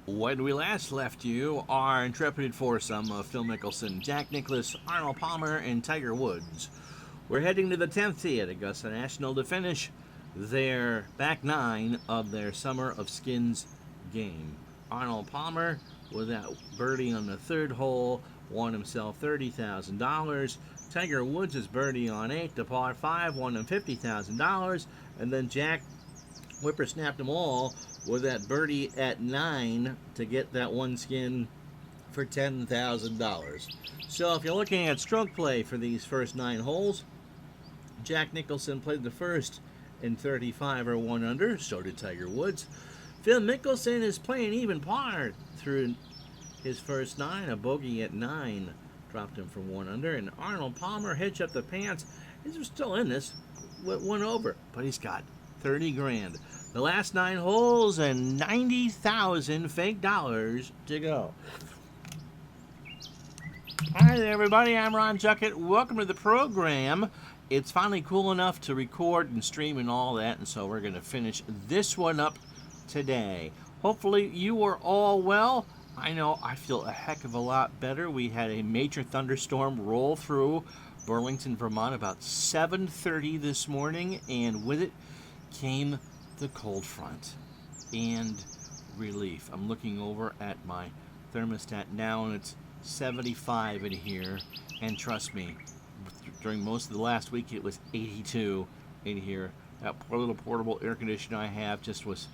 When we last left you, our intrepid foursome of Phil Mickelson, Jack Nicklaus, Arnold Palmer, and Tiger Woods were heading to the 10th tee at Augusta National to finish their back nine of their Summer of Skins game. Arnold Palmer, with that birdie on the third hole, won himself $30,000. Tiger Woods' birdie on 8, the par 5, won him $50,000. And then Jack whippersnapped them all with that birdie at 9 to get that one skin for $10,000. So if you're looking at stroke play for these first 9 holes, Jack Nicholson played the first in 35 or 1 under, so did Tiger Woods. Phil Mickelson is playing even par through his first 9, a bogey at 9 dropped him from 1 under, and Arnold Palmer hitched up the pants. He's still in this, went 1 over, but he's got 30 grand. The last 9 holes and 90,000 fake dollars to go. Hi there, everybody. I'm Ron Juckett. Welcome to the program. It's finally cool enough to record and stream and all that, and so we're going to finish this one up today. Hopefully you are all well. I know I feel a heck of a lot better. We had a major thunderstorm roll through Burlington, Vermont about 7:30 this morning, and with it came the cold front and relief. I'm looking over at my thermostat now, and it's 75 in here, and trust me, during most of the last week it was 82 in here. That poor little portable air conditioner I have just was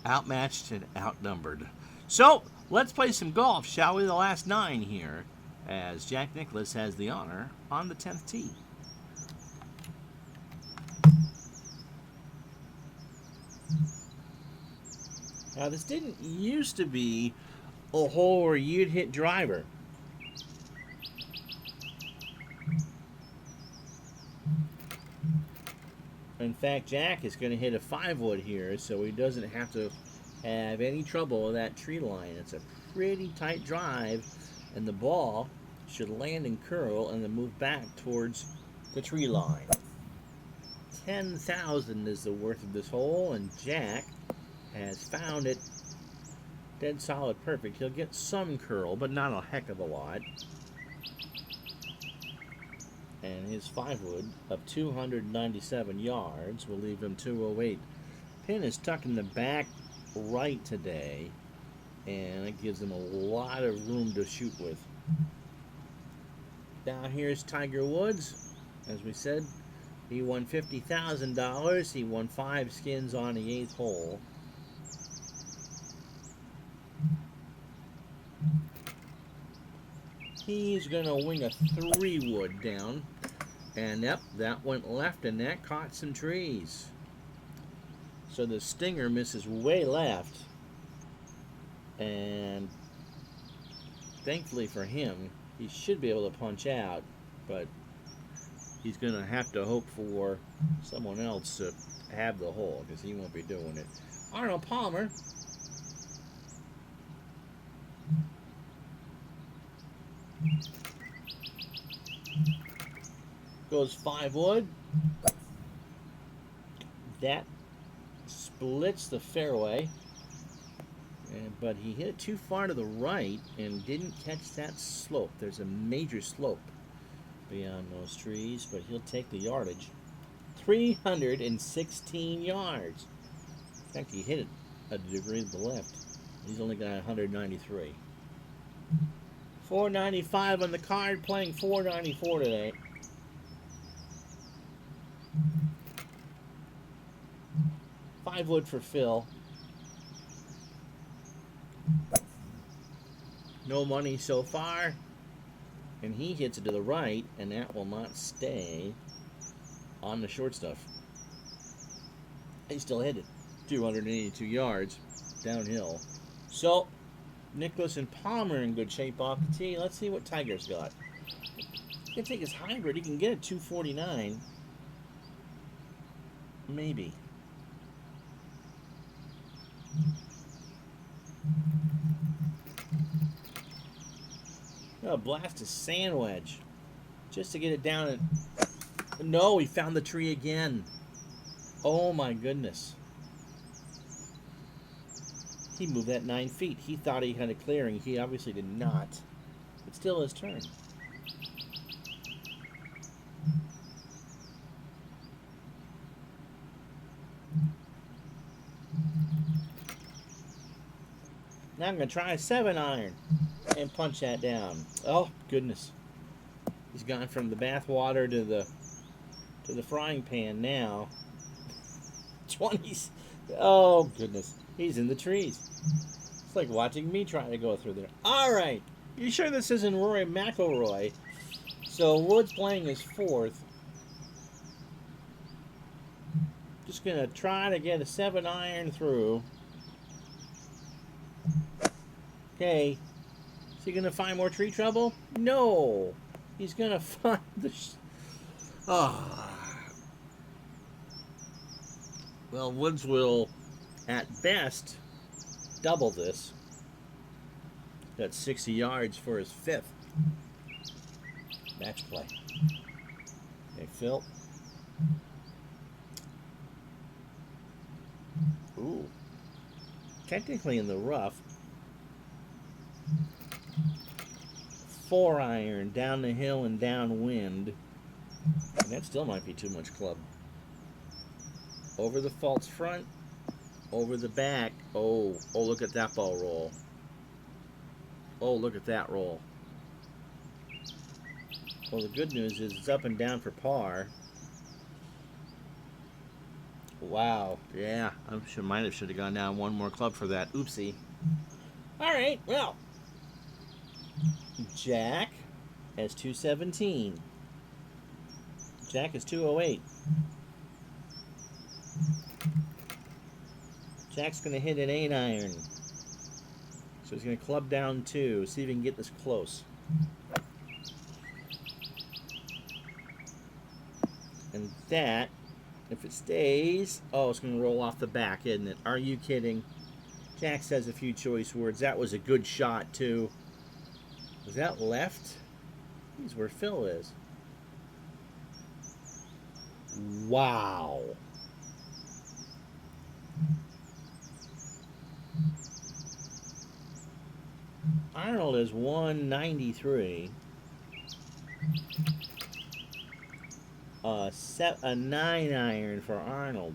outmatched and outnumbered. So let's play some golf, shall we? The last 9 here, as Jack Nicklaus has the honor on the 10th tee. Now, this didn't used to be a hole where you'd hit driver. In fact, Jack is going to hit a 5-wood here, so he doesn't have to have any trouble with that tree line. It's a pretty tight drive, and the ball should land and curl and then move back towards the tree line. 10,000 is the worth of this hole, and Jack has found it dead solid perfect. He'll get some curl, but not a heck of a lot. And his 5-wood of 297 yards will leave him 208. Pin is tucked in the back right today, and it gives him a lot of room to shoot with. Down here's Tiger Woods. As we said, he won $50,000. He won 5 skins on the 8th hole. He's going to wing a 3-wood down. And yep, that went left, and that caught some trees. So the stinger misses way left. And thankfully for him, he should be able to punch out. But he's going to have to hope for someone else to have the hole, because he won't be doing it. Arnold Palmer goes 5-wood. That splits the fairway, but he hit it too far to the right and didn't catch that slope. There's a major slope beyond those trees, but he'll take the yardage. 316 yards. In fact, he hit it a degree to the left. He's only got 193. 495 on the card, playing 494 today. Five-wood for Phil. No money so far. And he hits it to the right, and that will not stay on the short stuff. He still hit it. 282 yards downhill. So, Nicklaus and Palmer in good shape off the tee. Let's see what Tiger's got. He can take his hybrid. He can get a 249. Maybe. Oh, blast a sand wedge just to get it down. And no, he found the tree again. Oh my goodness. He moved that 9 feet. He thought he had a clearing. He obviously did not. It's still his turn. Now I'm going to try a 7-iron and punch that down. Oh, goodness. He's gone from the bath water to the frying pan now. 20s. Oh, goodness. He's in the trees. It's like watching me trying to go through there. All right. You sure this isn't Rory McIlroy? So Wood's playing his 4th. Just going to try to get a 7-iron through. Okay. Is he going to find more tree trouble? No. He's going to find the... Well, Woods will, at best, double this. That's 60 yards for his 5th. Match play. Okay, Phil. Ooh. Technically in the rough. 4-iron down the hill and downwind. And that still might be too much club. Over the false front. Over the back. Oh, look at that ball roll. Oh, look at that roll. Well, the good news is it's up and down for par. Wow. Yeah, should have gone down one more club for that. Oopsie. All right, well. Jack has 217. Jack is 208. Jack's going to hit an 8-iron. So he's going to club down 2. See if he can get this close. And that, if it stays... Oh, it's going to roll off the back, isn't it? Are you kidding? Jack says a few choice words. That was a good shot, too. Was that left? He's where Phil is. Wow. Arnold is 193. A 9-iron for Arnold.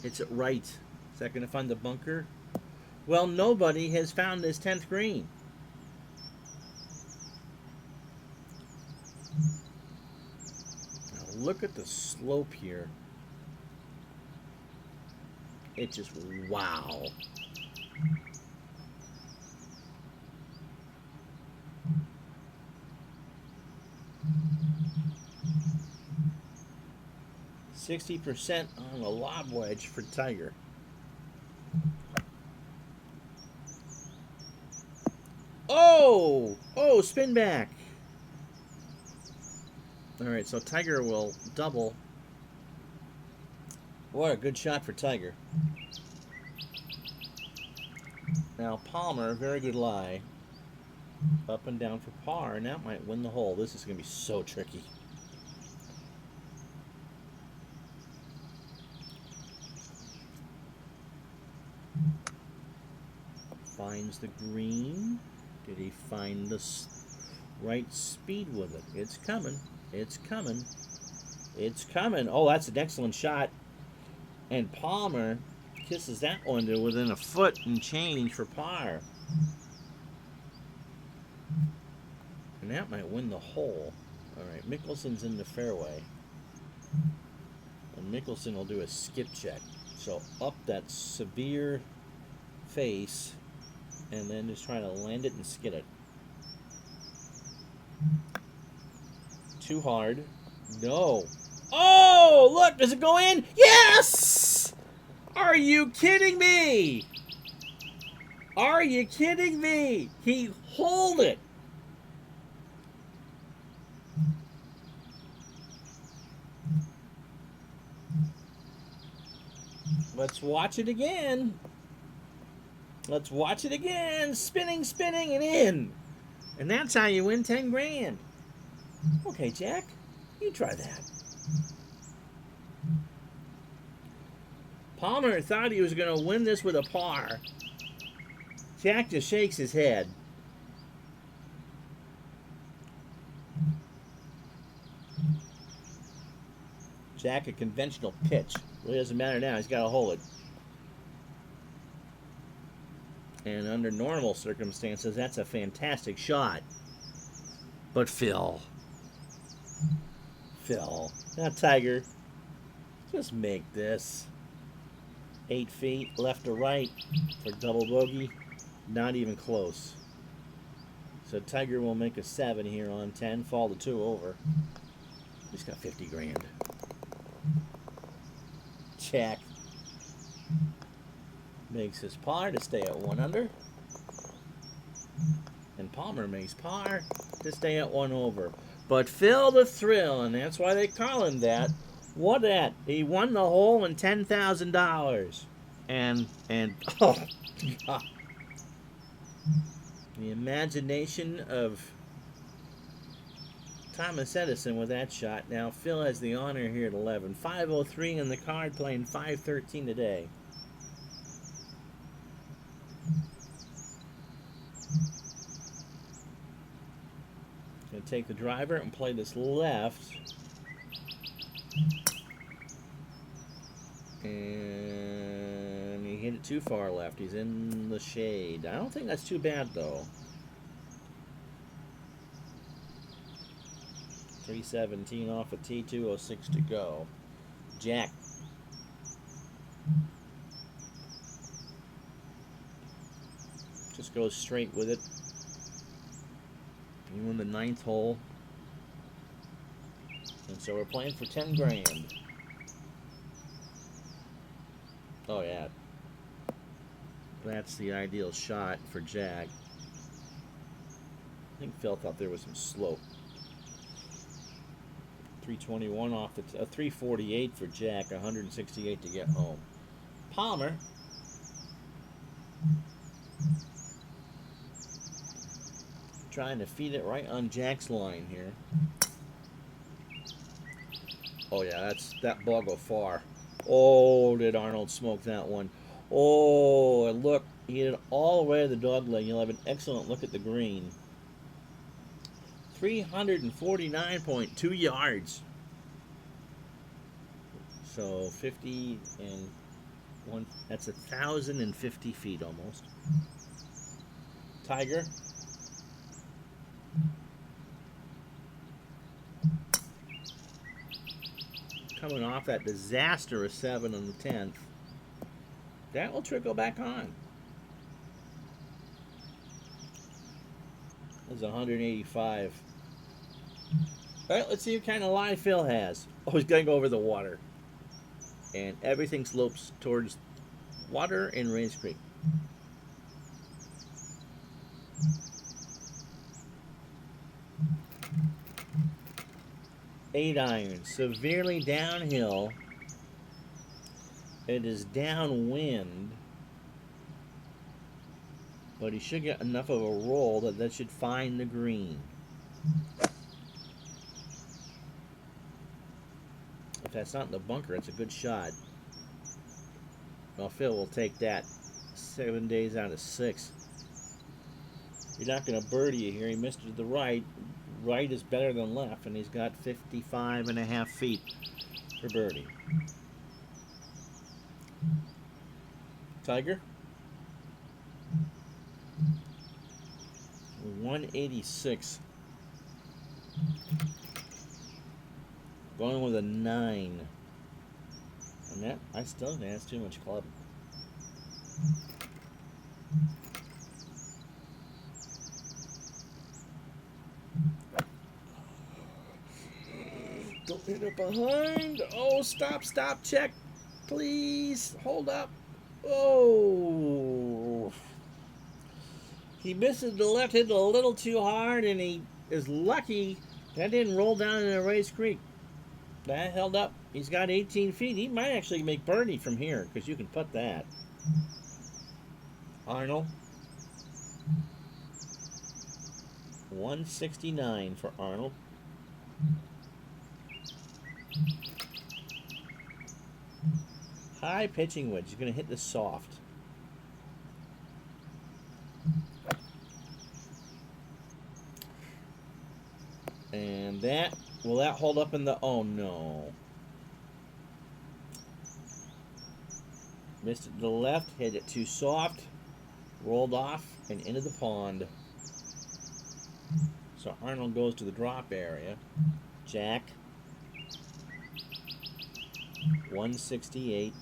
It's right. Is that going to find the bunker? Well, nobody has found this 10th green. Now look at the slope here. It just, wow. %60 on the lob wedge for Tiger. Oh, spin back. All right, so Tiger will double. What a good shot for Tiger. Now Palmer, very good lie. Up and down for par, and that might win the hole. This is going to be so tricky. Finds the green. Did he find the right speed with it? It's coming. It's coming. It's coming. Oh, that's an excellent shot. And Palmer kisses that one to within a foot and change for par. And that might win the hole. All right, Mickelson's in the fairway. And Mickelson will do a skip check. So up that severe face, and then just try to land it and skid it. Too hard. No. Oh, look, does it go in? Yes! Are you kidding me? Are you kidding me? He holed it. Let's watch it again. Let's watch it again. Spinning, spinning, and in. And that's how you win 10 grand. Okay, Jack. You try that. Palmer thought he was going to win this with a par. Jack just shakes his head. Jack, a conventional pitch. Really doesn't matter now. He's got to hold it. And under normal circumstances, that's a fantastic shot. But Phil. Now Tiger. Just make this. 8 feet left to right for double bogey. Not even close. So Tiger will make a 7 here on 10. Fall to 2 over. He's got 50 grand. Jack makes his par to stay at 1 under. And Palmer makes par to stay at 1 over. But Phil the Thrill, and that's why they call him that. What that? He won the hole and $10,000. And oh God. The imagination of Thomas Edison with that shot. Now Phil has the honor here at 11. 503 in the card, playing 513 today. Gonna take the driver and play this left. And he hit it too far left. He's in the shade. I don't think that's too bad though. 317 off a tee, 206 to go. Jack. Just goes straight with it. He won the 9th hole. And so we're playing for 10 grand. Oh yeah. That's the ideal shot for Jack. I think Phil thought there was some slope. 321 off the 348 for Jack, 168 to get home. Palmer trying to feed it right on Jack's line here. Oh yeah, that ball go far. Oh, did Arnold smoke that one? Oh, and look, he hit it all the way to the dog leg. You'll have an excellent look at the green. 349.2 yards. So 50 and 1. That's 1,050 feet almost. Tiger. Coming off that disastrous 7 on the 10th. That will trickle back on. That's 185. All right, let's see what kind of lie Phil has. Oh, he's going to go over the water. And everything slopes towards water and Rains Creek. Eight iron, severely downhill. It is downwind, but he should get enough of a roll that should find the green. If that's not in the bunker, it's a good shot. Well, Phil will take that 7 days out of 6. You're not going to birdie it here. He missed it to the right. Right is better than left, and he's got 55.5 feet for birdie. Tiger. 186. Going with a 9. And that, I still think that's too much club. Don't hit it behind. Oh, stop, check. Please, hold up. Oh. He misses the left, hit a little too hard, and he is lucky that didn't roll down in a Race Creek. That held up. He's got 18 feet. He might actually make birdie from here, because you can put that. Arnold. 169 for Arnold. High pitching wedge. He's going to hit this soft. And that, will that hold up in the, oh no. Missed it to the left, hit it too soft, rolled off, and into the pond. So Arnold goes to the drop area. Jack, 168.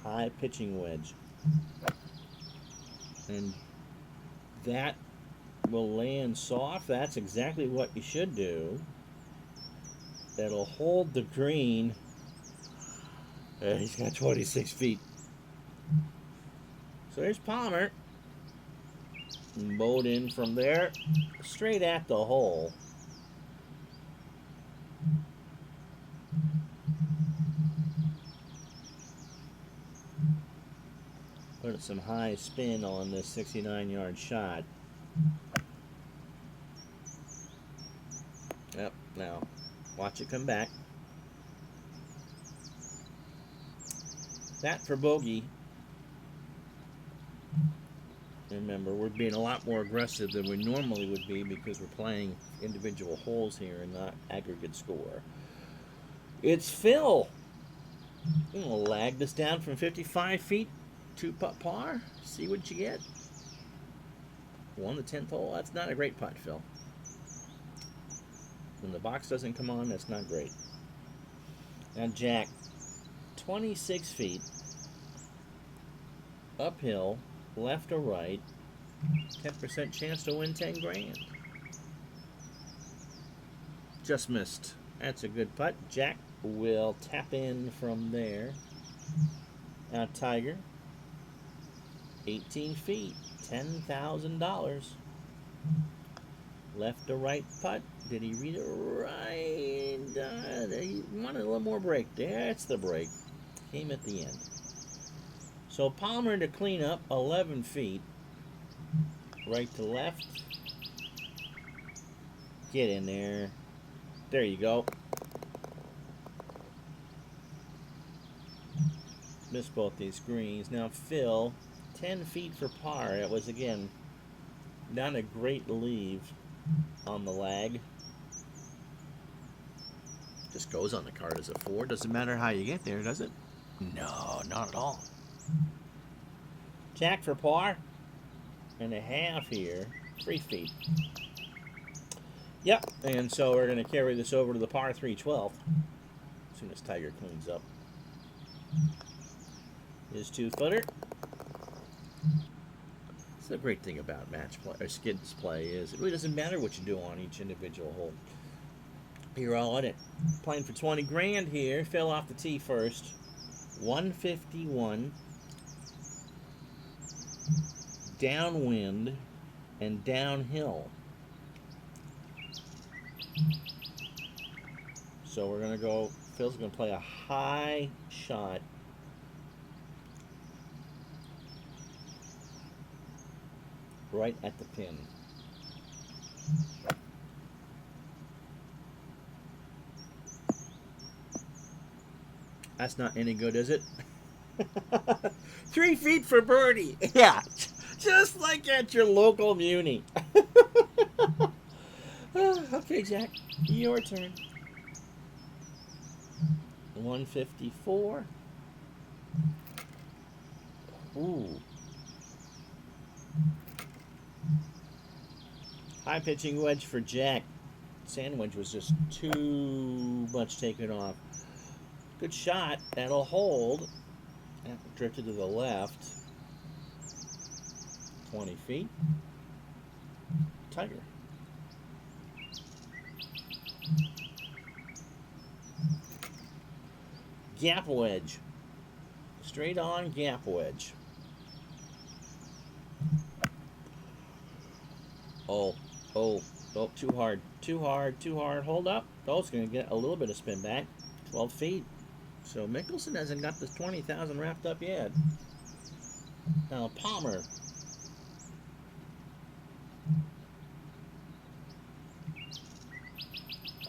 High pitching wedge. And that will land soft. That's exactly what you should do. That'll hold the green. He's got 26 feet. So there's Palmer. Bowed in from there, straight at the hole. Put some high spin on this 69-yard shot. Yep, now watch it come back. That for bogey. Remember, we're being a lot more aggressive than we normally would be because we're playing individual holes here and not aggregate score. It's Phil. I'm going to lag this down from 55 feet, 2-putt par. See what you get. Won the 10th hole. That's not a great putt, Phil. When the box doesn't come on, that's not great. Now Jack, 26 feet, uphill, left or right, 10% chance to win 10 grand. Just missed. That's a good putt. Jack will tap in from there. Now Tiger, 18 feet, $10,000. Left to right putt. Did he read it right? He wanted a little more break. That's the break. Came at the end. So Palmer to clean up, 11 feet. Right to left. Get in there. There you go. Missed both these greens. Now Phil, 10 feet for par. It was, again, not a great leave on the lag. Just goes on the card as a 4. Doesn't matter how you get there, does it? No, not at all. Jack for par. And a half here. 3 feet. Yep, and so we're going to carry this over to the par 3 12th. As soon as Tiger cleans up. His 2-footer. That's the great thing about match play or skids play is it really doesn't matter what you do on each individual hole. You're all in it. Playing for 20 grand here. Fell off the tee first. 151. Downwind and downhill. So we're going to go, Phil's going to play a high shot. Right at the pin. That's not any good, is it? 3 feet for birdie. Yeah, just like at your local muni. Okay, Jack, your turn. 154. Ooh. High pitching wedge for Jack. Sand wedge was just too much taken off. Good shot. That'll hold. That drifted to the left. 20 feet. Tiger. Gap wedge. Straight on gap wedge. Oh, too hard. Too hard. Hold up. Oh, it's going to get a little bit of spin back. 12 feet. So Mickelson hasn't got this 20,000 wrapped up yet. Now Palmer.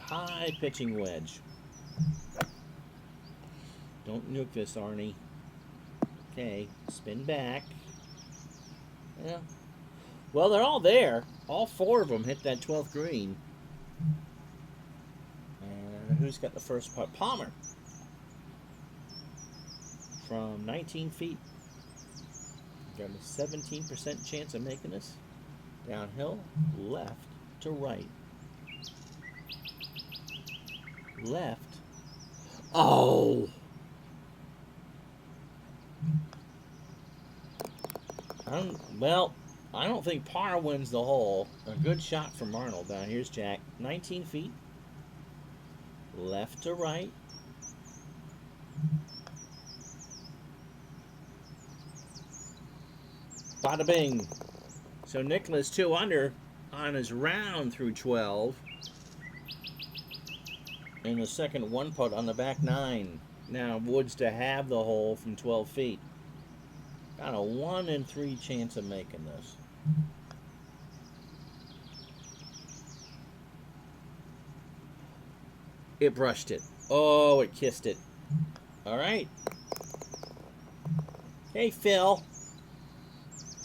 high pitching wedge. Don't nuke this, Arnie. Okay, spin back. Yeah. Well, they're all there. All four of them hit that 12th green. And who's got the first putt? Palmer. From 19 feet. Got a 17% chance of making this. Downhill, left to right. Left. Oh! I don't think par wins the hole. A good shot from Arnold. Now here's Jack. 19 feet. Left to right. Bada bing. So Nicklaus 2 under on his round through 12. And the second 1 putt on the back 9. Now Woods to have the hole from 12 feet. Got a 1 in 3 chance of making this. It brushed it. Oh, it kissed it. All right. Hey, Phil.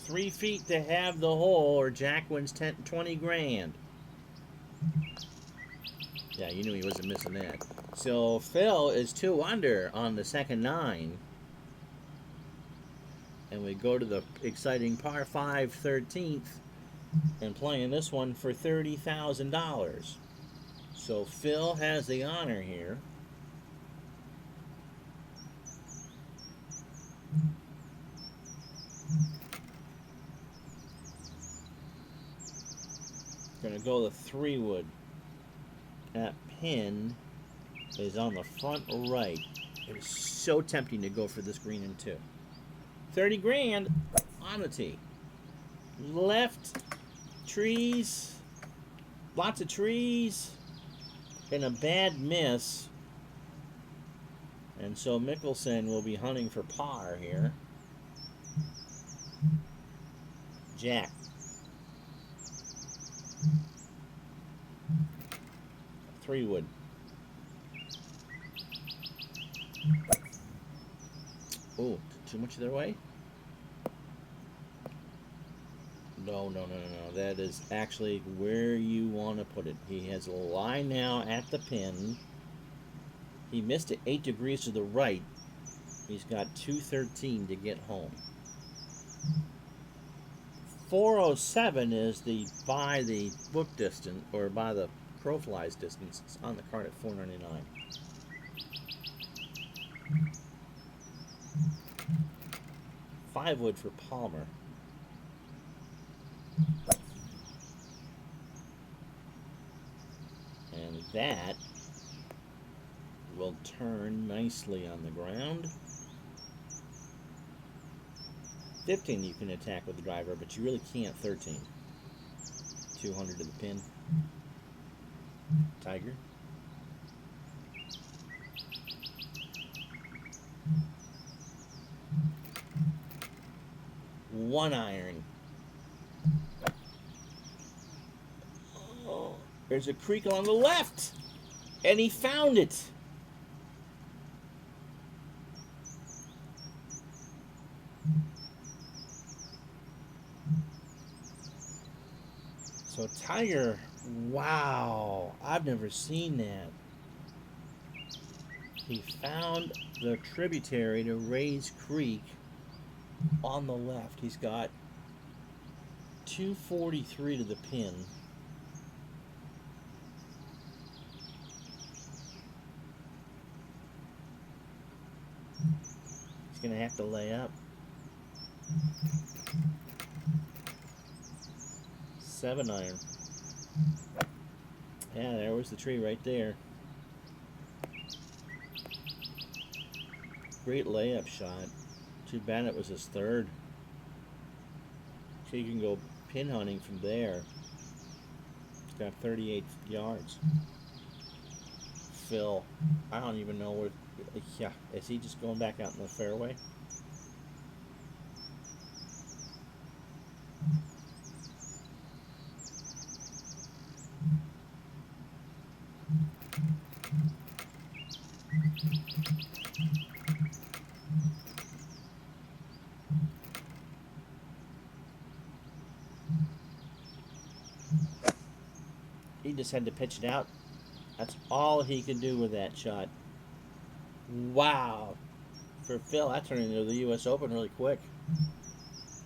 3 feet to have the hole, or Jack wins 20 grand. Yeah, you knew he wasn't missing that. So Phil is 2 under on the second 9. And we go to the exciting par 5 13th and playing this one for $30,000. So Phil has the honor here. Gonna go the 3-wood. That pin is on the front right. It is so tempting to go for this green in 2. 30 grand on the tee. Left, trees, lots of trees, and a bad miss. And so Mickelson will be hunting for par here. Jack. Three-wood. Oh, too much their way? No. That is actually where you want to put it. He has a line now at the pin. He missed it 8 degrees to the right. He's got 213 to get home. 407 is by the book distance, or by the crow flies distance. It's on the card at 499. Five-wood for Palmer. And that will turn nicely on the ground. 15 you can attack with the driver, but you really can't 13. 200 to the pin. Tiger. One iron. Oh, there's a creek on the left, and he found it. So Tiger, wow, I've never seen that. He found the tributary to Ray's Creek on the left. He's got 243 to the pin. He's going to have to lay up. 7 iron. Yeah, there was the tree right there. Great layup shot. Too bad it was his third. So you can go pin hunting from there. It's got 38 yards. Phil, I don't even know where. Yeah, is he just going back out in the fairway? He just had to pitch it out. That's all he could do with that shot. Wow. For Phil, that turned into the U.S. Open really quick.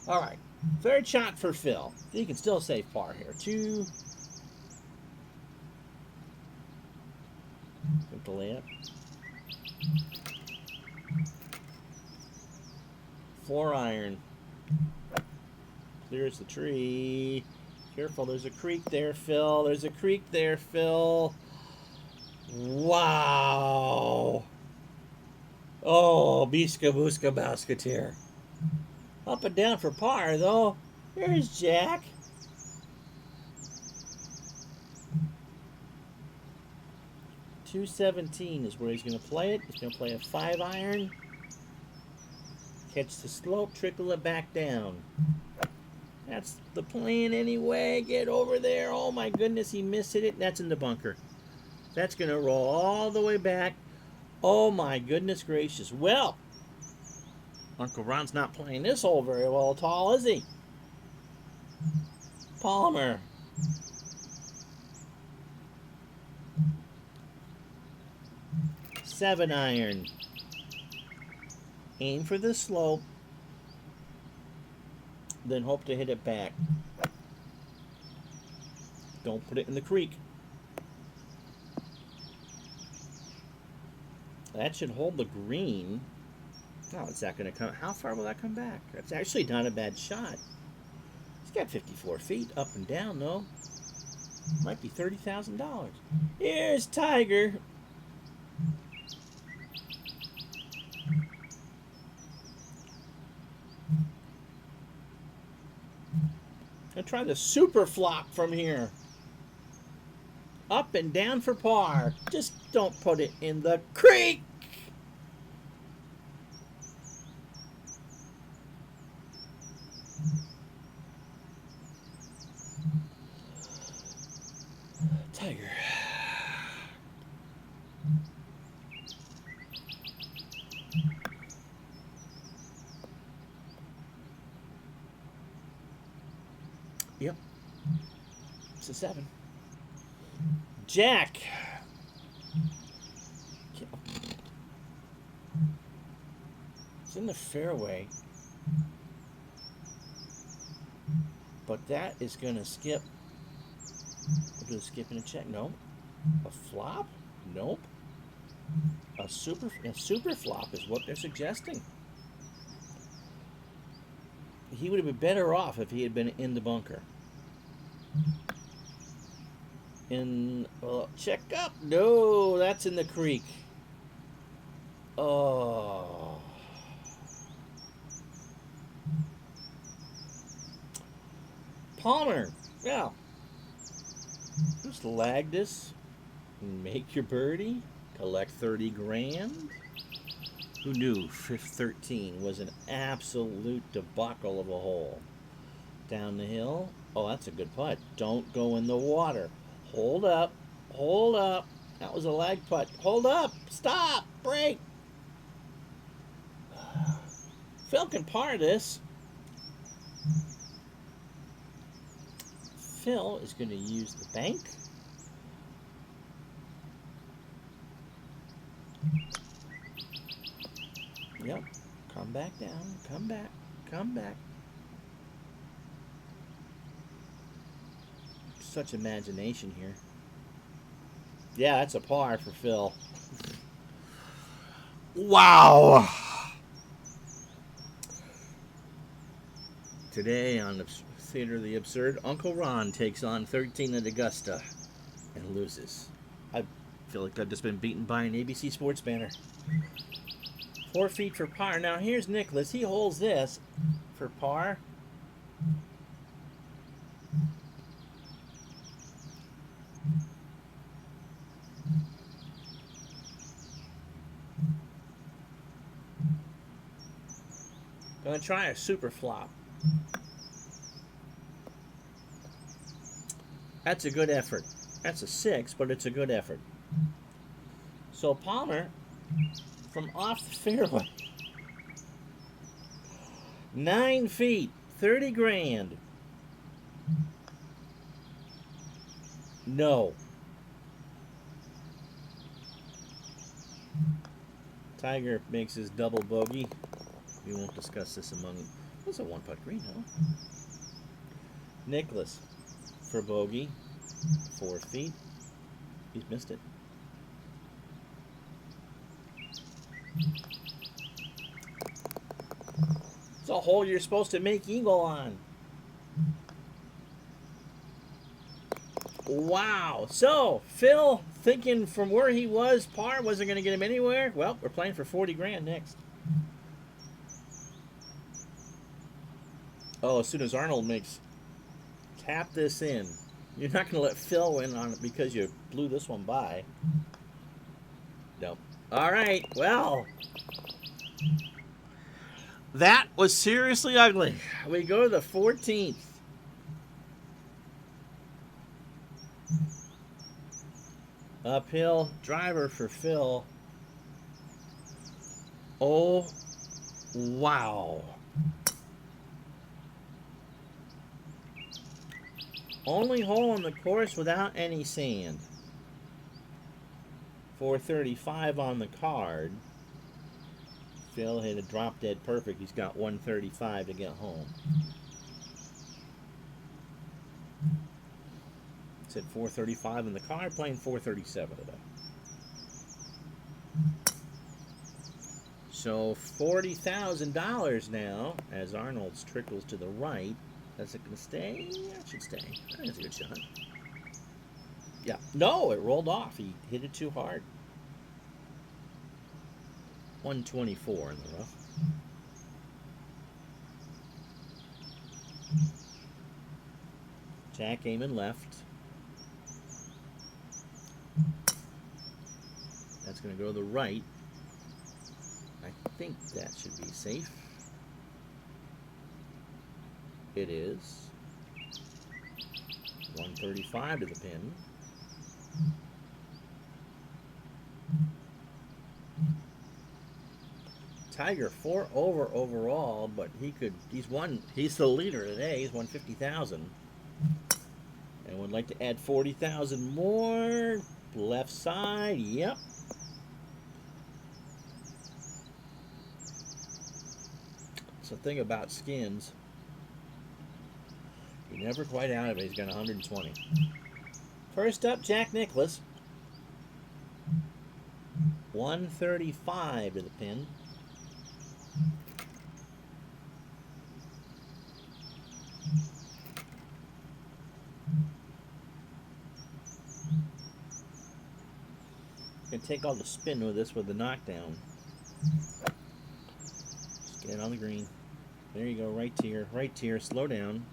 All right. Third shot for Phil. He can still save par here. 2. With the layup. 4 iron. Clears the tree. Careful, there's a creek there, Phil. There's a creek there, Phil. Wow. Oh, Biska Booska Basketeer. Up and down for par, though. Here's Jack. .217 is where he's going to play it. He's going to play a 5 iron. Catch the slope, trickle it back down. That's the plan anyway. Get over there. Oh my goodness, he missed it. That's in the bunker. That's going to roll all the way back. Oh my goodness gracious. Well, Uncle Ron's not playing this hole very well at all, is he? Palmer. .7 iron. Aim for the slope. Then hope to hit it back. Don't put it in the creek. That should hold the green. Oh, is that going to come? How far will that come back? That's actually not a bad shot. He's got 54 feet up and down, though. Might be $30,000. Here's Tiger. I'll try the super flop from here. Up and down for par. Just don't put it in the creek. Tiger. Yep. It's a 7. Jack. It's in the fairway. But that is going to skip. We'll do a skip and a check. Nope. A flop? Nope. A super flop is what they're suggesting. He would have been better off if he had been in the bunker. Well, check up. No, that's in the creek. Oh. Palmer. Yeah. Just lag this. Make your birdie. Collect 30 grand. Who knew 13 was an absolute debacle of a hole? Down the hill. Oh, that's a good putt. Don't go in the water. Hold up. Hold up. That was a lag putt. Hold up. Stop. Break. Phil can par this. Phil is going to use the bank. Yep. Come back down. Come back. Come back. Such imagination here. Yeah, that's a par for Phil. Wow. Today on the Theater of the Absurd, Uncle Ron takes on 13 at Augusta and loses. I feel like I've just been beaten by an ABC Sports banner. 4 feet for par. Now here's Nicklaus. He holds this for par. Gonna try a super flop. That's a good effort. That's a 6, but it's a good effort. So Palmer, from off the fairway, 9 feet, 30 grand. No. Tiger makes his double bogey. We won't discuss this among. What's a one-putt green, huh? Nicklaus for bogey, 4 feet. He's missed it. It's a hole you're supposed to make eagle on. Wow. So, Phil, thinking from where he was, par wasn't going to get him anywhere. Well, we're playing for 40 grand next. Oh, as soon as Arnold makes, tap this in. You're not going to let Phil win on it because you blew this one by. Nope. All right. Well, that was seriously ugly. We go to the 14th. Uphill driver for Phil. Oh, wow. Only hole on the course without any sand. 435 on the card. Phil hit a drop dead perfect. He's got 135 to get home. Said 435 in the card, playing 437 today. So $40,000 now as Arnold's trickles to the right. Is it going to stay? Yeah, it should stay. I think it's a good shot. Yeah. No, it rolled off. He hit it too hard. 124 in the rough. Jack Amon left. That's going to go to the right. I think that should be safe. It is. 135 to the pin. Tiger 4 over overall, but he's the leader today. He's won 50,000. And would like to add 40,000 more. Left side, yep. It's the thing about skins. You're never quite out of it. He's got 120. First up, Jack Nicklaus. 135 to the pin. Gonna take all the spin with this with the knockdown. Just get it on the green. There you go, right tier, slow down.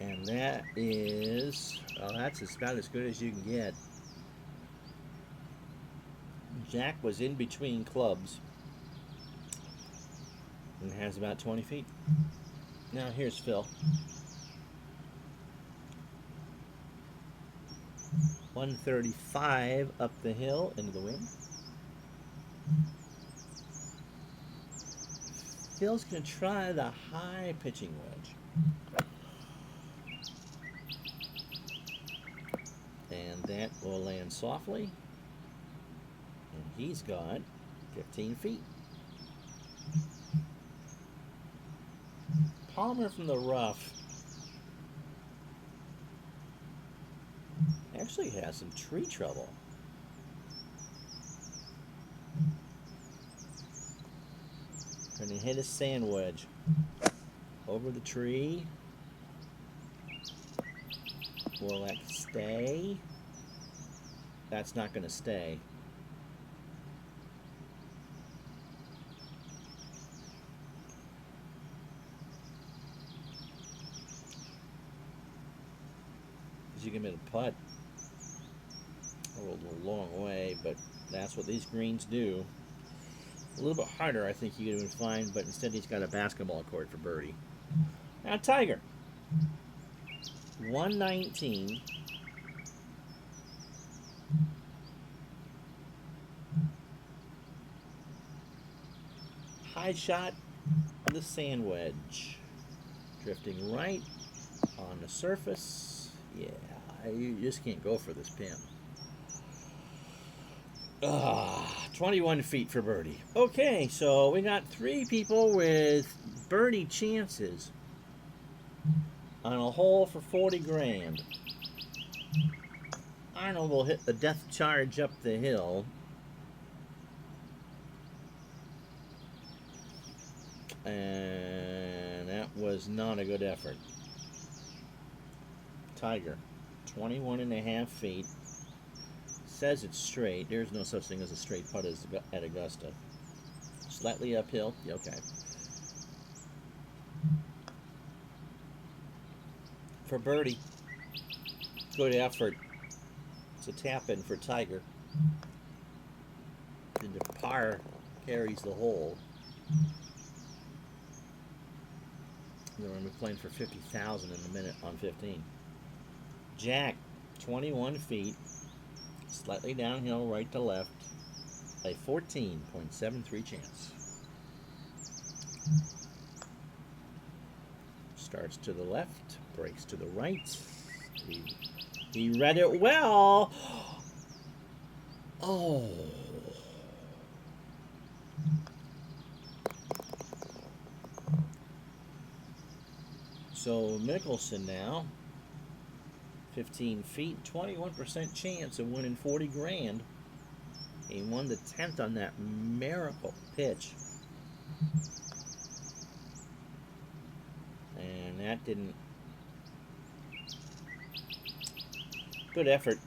And that is, well, that's about as good as you can get. Jack was in between clubs and has about 20 feet. Now here's Phil. 135 up the hill into the wind. Phil's going to try the high pitching wedge. And that will land softly. And he's got 15 feet. Palmer from the rough actually has some tree trouble. Going to hit a sand wedge over the tree. Will that stay? That's not going to stay. As you can make a putt. Rolled a long way, but that's what these greens do. A little bit harder, I think he could have been fine, but instead he's got a basketball court for birdie. Now Tiger. 119. High shot of the sand wedge. Drifting right on the surface. Yeah, you just can't go for this pin. 21 feet for birdie. Okay, so we got 3 people with birdie chances on a hole for 40 grand. Arnold will hit the death charge up the hill. And that was not a good effort. Tiger, 21 and a half feet. Says it's straight. There's no such thing as a straight putt at Augusta. Slightly uphill. Okay. For birdie. Good effort. It's a tap in for Tiger. And the par carries the hole. They're going to be playing for $50,000 in a minute on 15. Jack, 21 feet. Slightly downhill, right to left. A 14.73 chance. Starts to the left, breaks to the right. He read it well. Oh. So Mickelson now. 15 feet, 21% chance of winning 40 grand. He won the 10th on that miracle pitch. And that didn't... Good effort.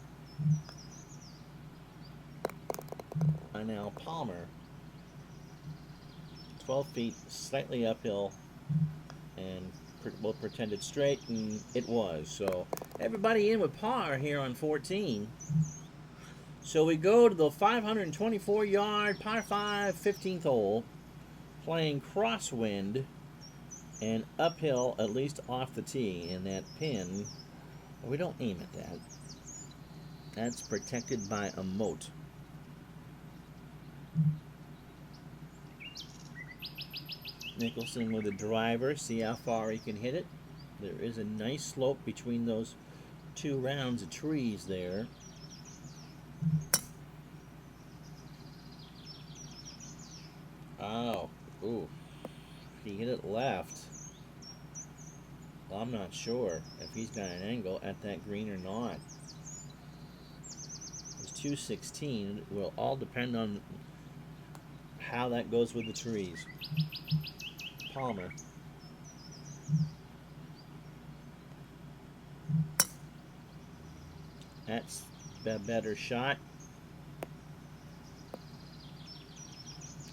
And now Palmer. 12 feet, slightly uphill. And both pretended straight, and it was. So everybody in with par here on 14. So we go to the 524-yard par 5 15th hole, playing crosswind and uphill, at least off the tee. And that pin, we don't aim at that. That's protected by a moat. Mickelson with a driver, see how far he can hit it. There is a nice slope between those 2 rounds of trees there. Oh, ooh, he hit it left. Well, I'm not sure if he's got an angle at that green or not. It's 216. It will all depend on how that goes with the trees. Palmer. That's a better shot.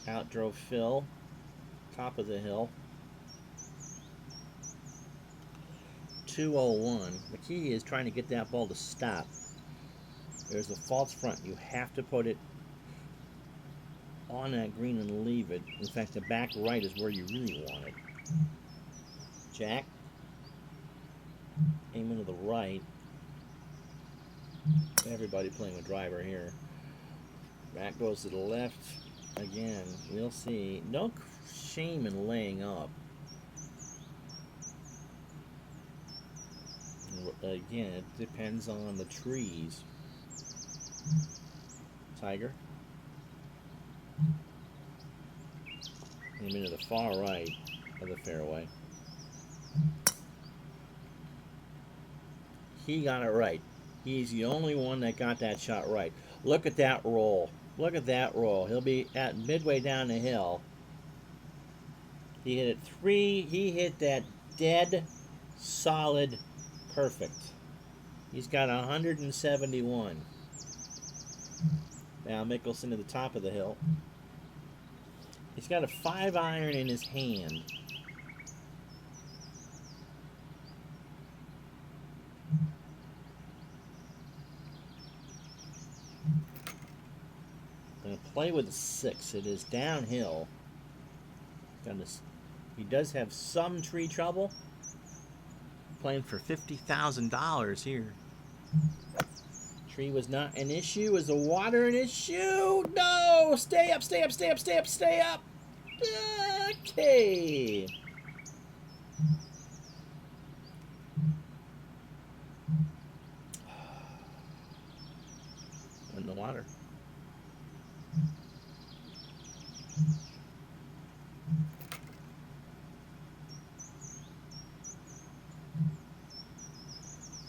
Out drove Phil. Top of the hill. 201. The key is trying to get that ball to stop. There's a false front. You have to put it on that green and leave it. In fact, the back right is where you really want it. Jack. Aiming to the right. Everybody playing with driver here. Back goes to the left. Again, we'll see. No shame in laying up. Again, it depends on the trees. Tiger. Aiming to the far right of the fairway. He got it right. He's the only one that got that shot right. Look at that roll. Look at that roll. He'll be at midway down the hill. He hit it 3. He hit that dead, solid, perfect. He's got 171. Now Mickelson to the top of the hill. He's got a 5-iron in his hand. Going to play with a 6. It is downhill. He does have some tree trouble. Playing for $50,000 here. Tree was not an issue. Is the water an issue? No! Stay up, stay up, stay up, stay up, stay up! Okay.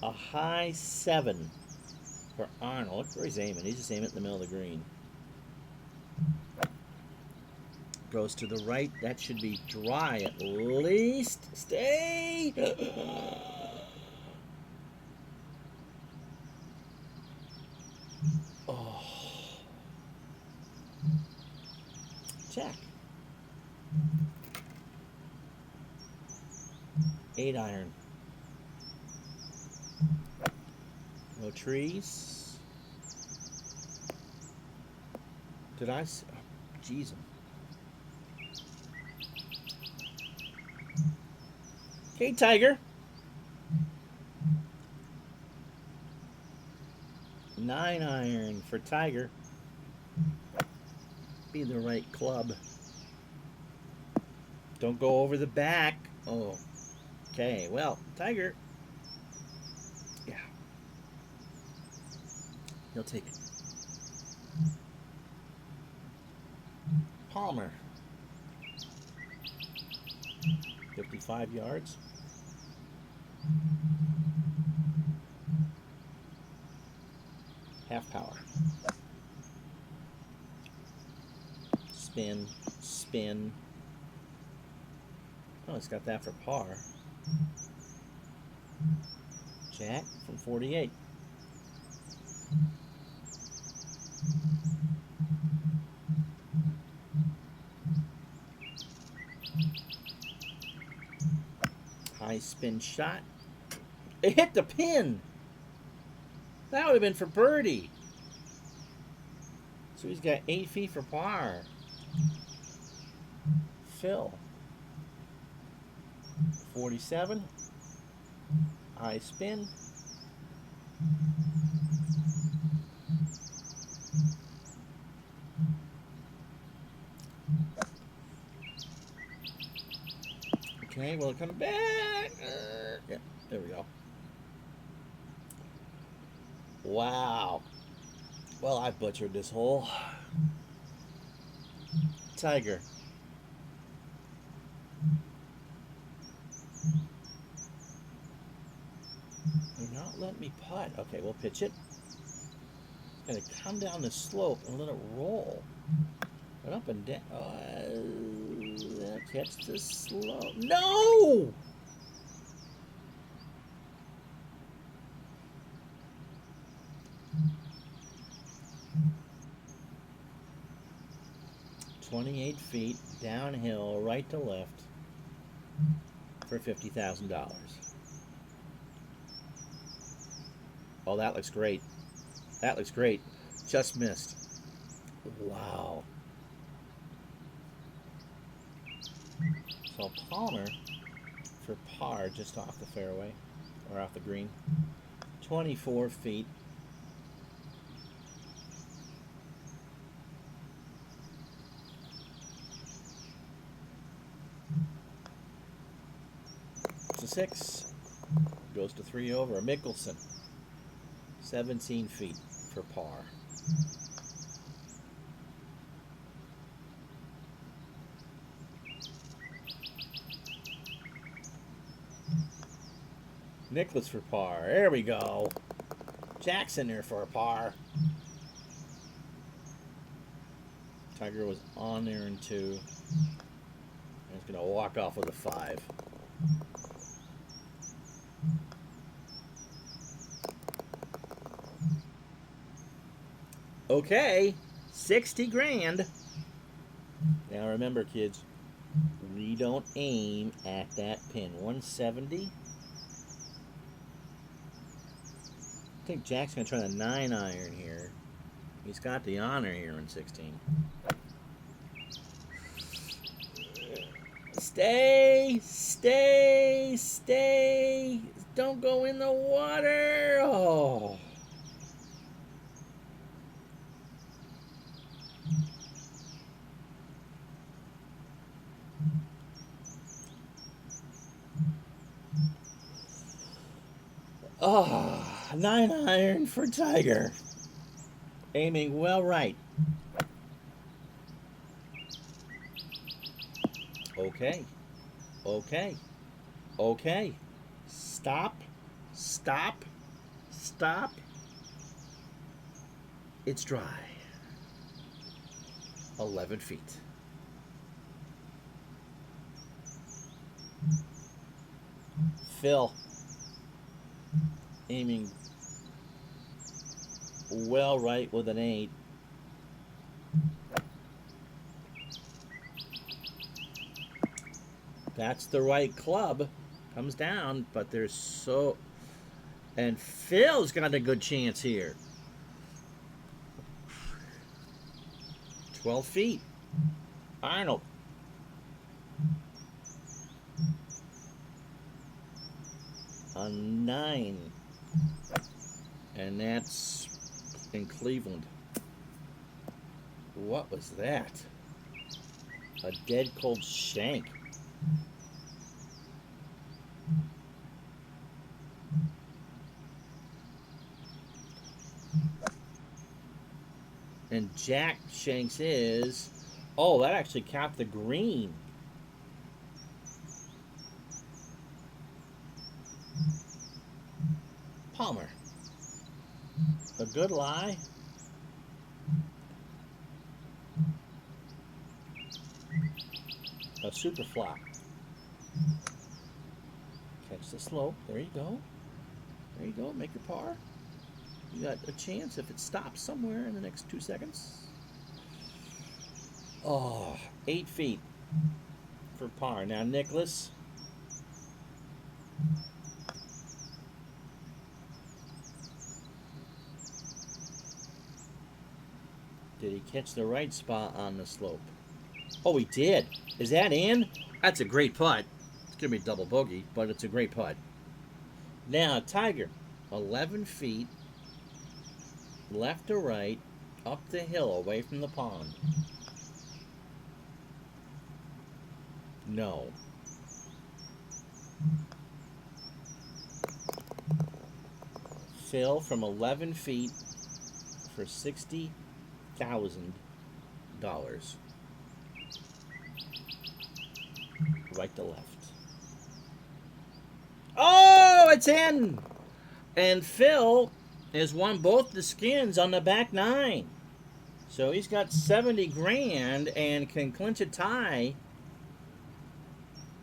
A high 7 for Arnold. Look where he's aiming. He's just aiming at the middle of the green. Goes to the right. That should be dry at least. Stay! Oh. Check. 8 iron. No trees. Did I? Oh, jeez. Okay, Tiger. 9 iron for Tiger. Be the right club. Don't go over the back. Oh. Okay, well, Tiger. Yeah. He'll take it. Palmer. 55 yards. Half power. Spin, spin. Oh, it's got that for par. Jack from 48. High spin shot. It hit the pin. That would have been for birdie. So he's got 8 feet for par. Phil. 47. High spin. Okay, will it come back? Yeah, there we go. Wow. Well, I butchered this hole. Tiger. You're not letting me putt. Okay, we'll pitch it. It's going to come down the slope and let it roll. But up and down. Catch the slope. No! $28 feet downhill, right to left, for $50,000. Oh, that looks great. That looks great. Just missed. Wow. So Palmer for par just off the fairway, or off the green. 24 feet. It's a 6. Goes to 3 over. A Mickelson. 17 feet for par. Nicklaus for par. There we go. Jackson there for a par. Tiger was on there in 2. And he's going to walk off with a 5. Okay, 60 grand. Now remember, kids, we don't aim at that pin. 170. I think Jack's going to try the 9 iron here. He's got the honor here in 16. Stay, stay, stay. Don't go in the water. Oh. Oh, 9 iron for Tiger. Aiming well right. Okay. Okay. Okay. Stop. Stop. Stop. It's dry. 11 feet. Phil aiming well right with an 8. That's the right club. Comes down, but there's so... And Phil's got a good chance here. 12 feet. Arnold. A 9. And that's in Cleveland. What was that? A dead cold shank. And Jack shanks his. Oh, that actually capped the green. Palmer. A good lie. A super flop. Catch the slope. There you go. There you go. Make your par. You got a chance if it stops somewhere in the next 2 seconds. Oh, 8 feet for par. Now, Nicklaus. Did he catch the right spot on the slope? Oh, he did. Is that in? That's a great putt. It's going to be a double bogey, but it's a great putt. Now, Tiger. 11 feet. Left to right. Up the hill, away from the pond. No. Phil from 11 feet for $60,000. Right to left. Oh, it's in! And Phil has won both the skins on the back 9. So he's got 70 grand and can clinch a tie.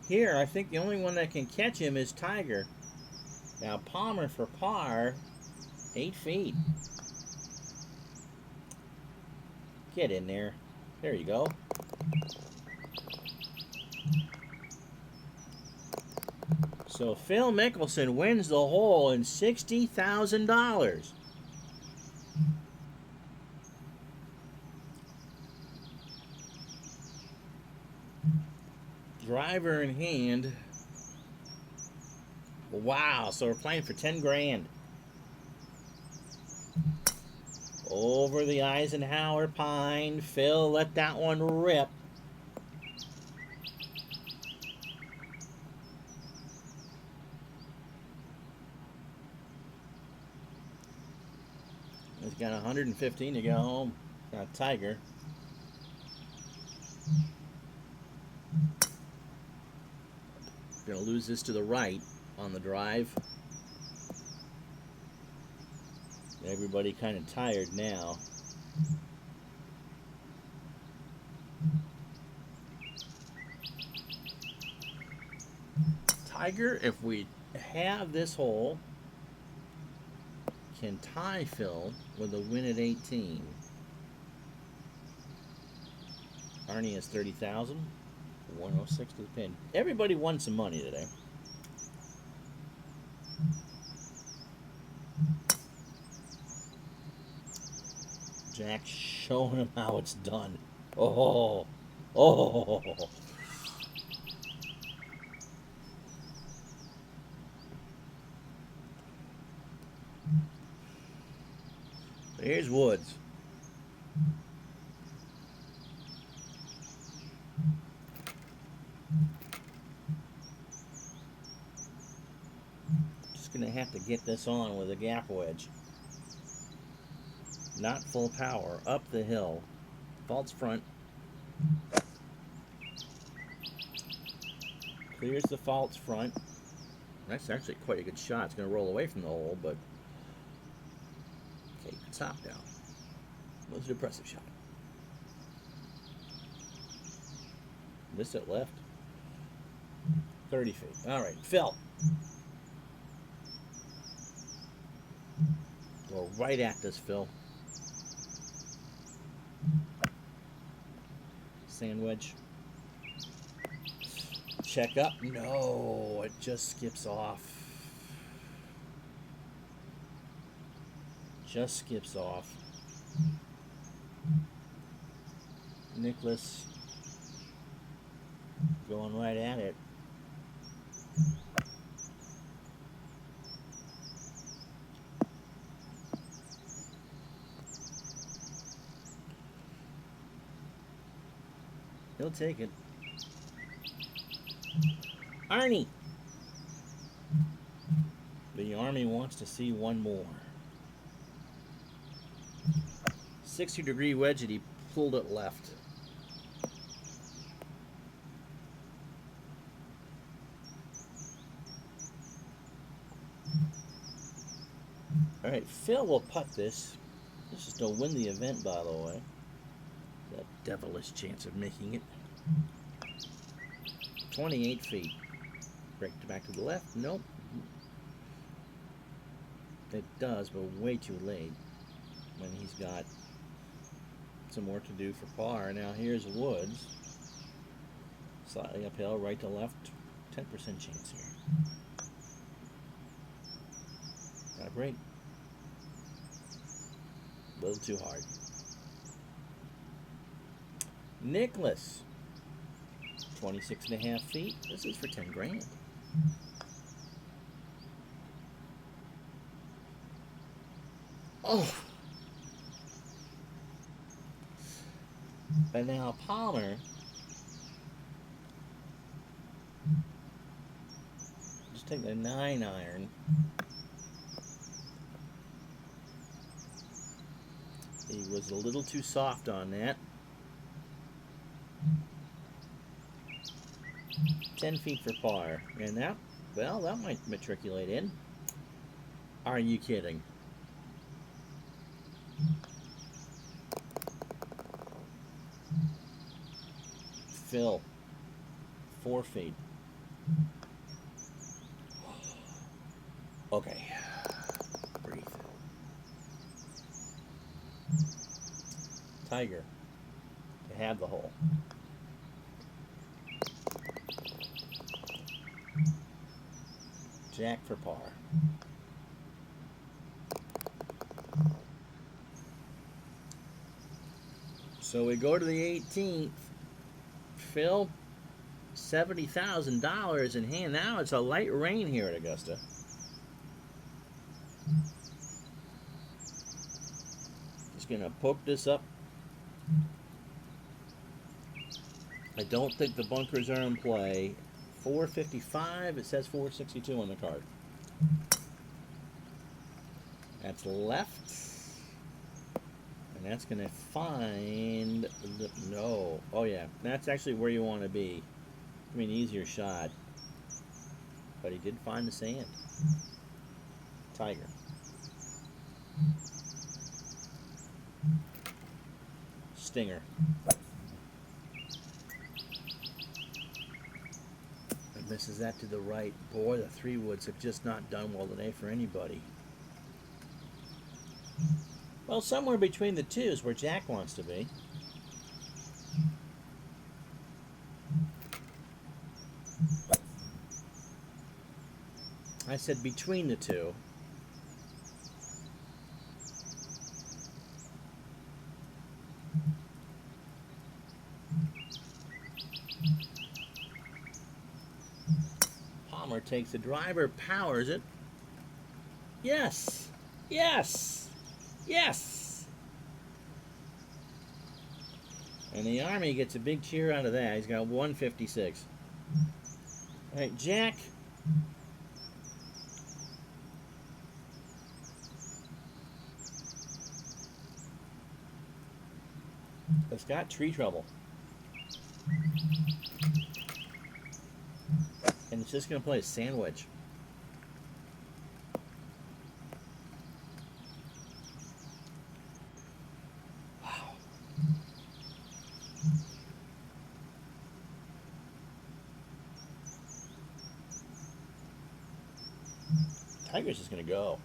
Here, I think the only one that can catch him is Tiger. Now, Palmer for par, 8 feet. Get in there. There you go. So Phil Mickelson wins the hole in $60,000. Driver in hand. Wow, so we're playing for 10 grand. Over the Eisenhower pine. Phil let that one rip. He's got 115 to go home. Got Tiger. Gonna lose this to the right on the drive. Everybody kind of tired now. Tiger, if we have this hole, can tie Phil with a win at 18. Arnie has 30,000. 106 to the pin. Everybody won some money today. Jack showing him how it's done. Oh, oh. Here's Woods. Just gonna have to get this on with a gap wedge. Not full power. Up the hill. Faults front. Clears the faults front. That's actually quite a good shot. It's going to roll away from the hole, but take the top down. That was an impressive shot. Missed it left. 30 feet. All right, Phil. Go right at this, Phil. Sand wedge. Check up. No, it just skips off. Just skips off. Nicklaus going right at it. He'll take it. Arnie! The Army wants to see one more. 60-degree wedge and he pulled it left. All right, Phil will putt this. This is to win the event, by the way. That devilish chance of making it. 28 feet. Break back to the left. Nope. It does, but way too late when he's got some more to do for par. Now here's Woods. Slightly uphill, right to left. 10% chance here. Got a break. A little too hard. Nicklaus. 26.5 feet. This is for 10 grand. Oh! And now Palmer. Just take the 9-iron. He was a little too soft on that. 10 feet for par. And that, well, that might matriculate in. Are you kidding? Phil. 4 feet. Okay. Breathe. Tiger. To have the hole. Jack for par. So we go to the 18th. Phil, $70,000 in hand. Now it's a light rain here at Augusta. Just gonna poke this up. I don't think the bunkers are in play. 455, it says 462 on the card. That's left. And that's going to find the, no. Oh yeah, that's actually where you want to be. I mean, easier shot. But he did find the sand. Tiger. Stinger. Misses that to the right. Boy, the 3 woods have just not done well today for anybody. Well, somewhere between the 2 is where Jack wants to be. I said between the 2. Palmer takes the driver, powers it. Yes! Yes! Yes! And the Army gets a big cheer out of that. He's got 156. All right, Jack. It's got tree trouble. And it's just going to play a sand wedge. Tiger's just going to go.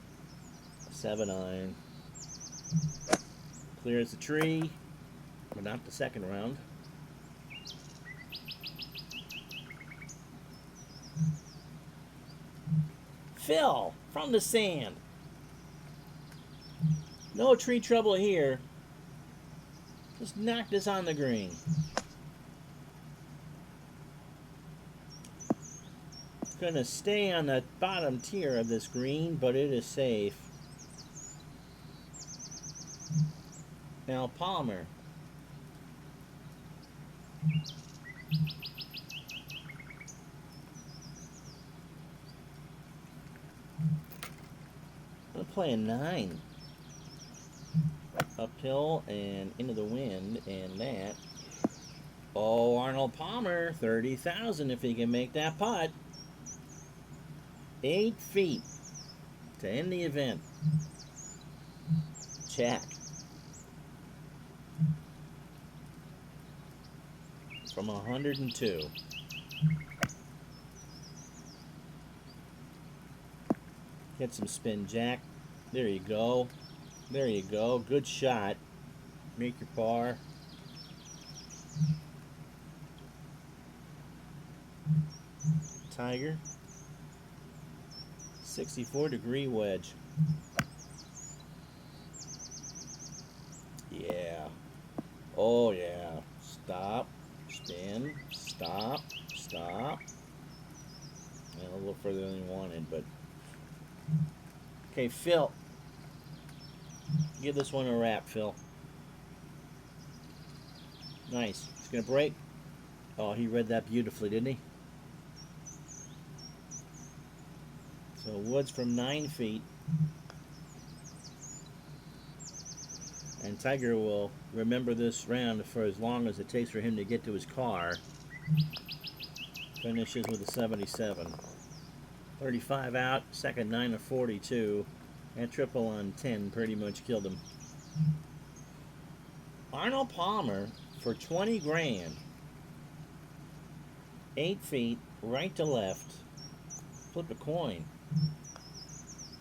7-iron. Clears the tree, but not the second round. Phil from the sand. No tree trouble here. Just knock this on the green. It's going to stay on the bottom tier of this green, but it is safe. Now Palmer. I'm playing 9. Uphill and into the wind, and that. Oh, Arnold Palmer, 30,000 if he can make that putt. 8 feet to end the event. Check. From 102. Get some spin, Jack. There you go. There you go. Good shot. Make your par. Tiger. 64-degree wedge. Yeah. Oh, yeah. Stop. Spin. Stop. Stop. And a little further than you wanted, but... Okay, Phil. Give this one a wrap, Phil. Nice. He's going to break. Oh, he read that beautifully, didn't he? So Woods from 9 feet. And Tiger will remember this round for as long as it takes for him to get to his car. Finishes with a 77. 35 out, second 9 of 42. That triple on 10 pretty much killed him. Arnold Palmer for 20 grand. 8 feet, right to left. Flip a coin.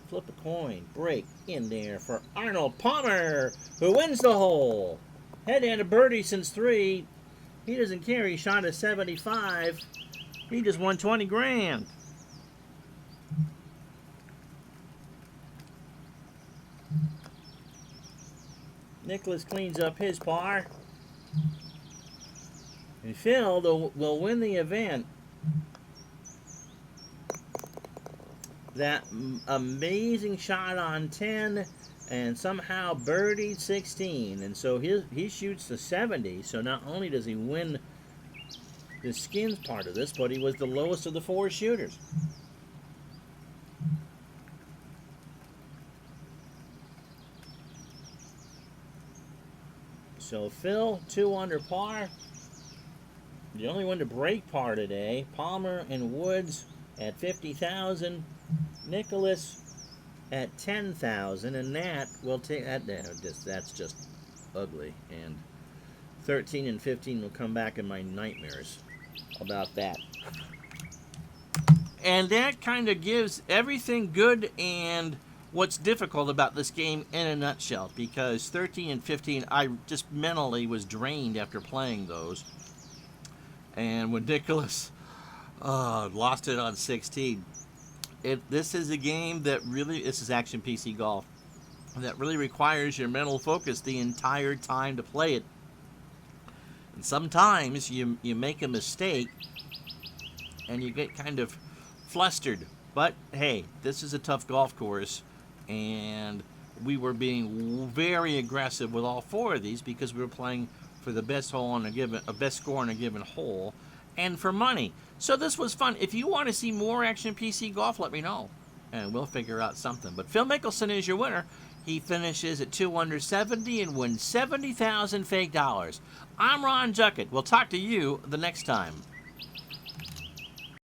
Flip a coin. Break in there for Arnold Palmer, who wins the hole. Hadn't had a birdie since 3. He doesn't care. He shot a 75. He just won 20 grand. Nicklaus cleans up his par. And Phil will win the event. That amazing shot on 10 and somehow birdied 16. And so he shoots the 70. So not only does he win the skins part of this, but he was the lowest of the 4 shooters. So Phil, 2 under par. The only one to break par today. Palmer and Woods at 50,000. Nicklaus at 10,000, and that will take that. That's just ugly. And 13 and 15 will come back in my nightmares about that. And that kind of gives everything good and what's difficult about this game in a nutshell, because 13 and 15, I just mentally was drained after playing those. And when Nicklaus lost it on 16, this is a game that really, this is Action PC Golf, that really requires your mental focus the entire time to play it. And sometimes you make a mistake and you get kind of flustered. But hey, this is a tough golf course, and we were being very aggressive with all 4 of these because we were playing for the best hole on a best score on a given hole, and for money. So this was fun. If you want to see more Action PC Golf, let me know, and we'll figure out something. But Phil Mickelson is your winner. He finishes at 2 under 70 and wins 70,000 fake dollars. I'm Ron Juckett. We'll talk to you the next time.